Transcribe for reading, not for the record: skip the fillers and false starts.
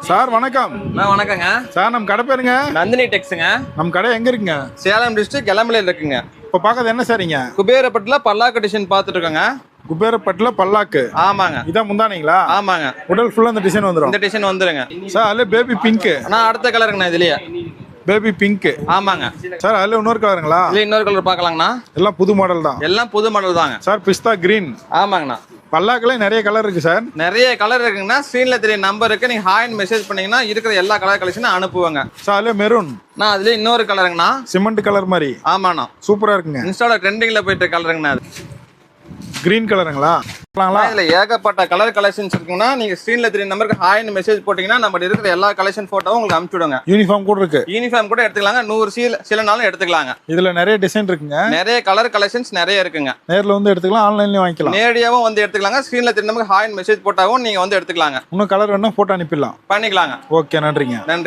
Sir வணக்கம். வணக்கங்க sir நம்ம கடை பேருங்க? நந்தினி டெக்ஸுங்க. நம்ம கடை எங்க இருக்குங்க? சேலம் டிஸ்ட்ரிக்ட் கிளம்பலையில் இருக்குங்க. இப்போ பார்க்கறது என்ன சாரிங்க? குபேரப்பட்டில் பல்லாக்கு டிசைன் பார்த்துட்டு இருக்கோங்க. குபேரப்பட்டில் பல்லாக்கு. ஆமாங்க. இதான் முந்தானீங்களா? ஆமாங்க. உடல் ஃபுல்லாக இந்த டிசைன் வந்துடும். இந்த டிசைன் வந்துருங்க சார். அதில் பேபி பிங்க். ஆனால் அடுத்த கலருங்கண்ணா இதுலயே. Baby pink. ஆமாங்க சார். அதில் இன்னொரு கலருங்களா? இல்லை இன்னொரு கலர் பார்க்கலாங்கண்ணா. எல்லாம் புது மாடல் தான். எல்லாம் புது மாடல் தாங்க சார். பிஸ்தா கிரீன். ஆமாங்கண்ணா. பல்லாக்குல நிறைய கலர் இருக்கு சார். நிறைய கலர் இருக்குங்கண்ணா. ஸ்க்ரீன்ல தெரிய நம்பர் இருக்கு. நீங்க ஹாய்னு மெசேஜ் பண்ணீங்கன்னா இருக்கிற எல்லா கலர் கலெக்ஷனும் அனுப்புவாங்க. சார். அதில் மெரூன். நான் அதுல இன்னொரு கலருங்கண்ணா. சிமெண்ட் கலர் மாதிரி. ஆமாண்ணா. சூப்பரா இருக்குங்க. இன்ஸ்டால ட்ரெண்டிங்ல போயிட்டு கலருங்கண்ணா. அது கிரீன் கலருங்களா? இதுல ஏகப்பட்ட கலர் கலெக்ஷன்ஸ் இருக்குங்கன்னா நீங்க ஸ்க்ரீன்ல தெரிய நம்பருக்கு ஹாய்னு மெசேஜ் போட்டீங்கன்னா நம்ம இருக்கிற எல்லா கலெக்ஷன் போட்டோவும் உங்களுக்கு அனுப்பிச்சுடுங்க. யூனிஃபார்ம் கூட இருக்கு. யூனிஃபார்ம் கூட எடுத்துக்கலாங்க. 100 சில நாளும் எடுத்துக்கலாங்க. இதுல நிறைய டிசைன் இருக்குங்க. நிறைய கலர் கலெக்ஷன்ஸ் நிறைய இருக்குங்க. நேர்ல வந்து எடுத்துக்கலாம், ஆன்லைன்லயும் வாங்கிக்கலாம். நேரடியாவும் வந்து எடுத்துக்கலாங்க. ஸ்க்ரீன்ல தெரிய நம்பருக்கு ஹாய்னு மெசேஜ் போட்டாவும் நீங்க வந்து எடுத்துக்கலாங்க. இன்னும் கலர் வேணும் போட்டோ அனுப்பிடலாம். பண்ணிக்கலாங்க. ஓகே, நன்றிங்க. நன்றி.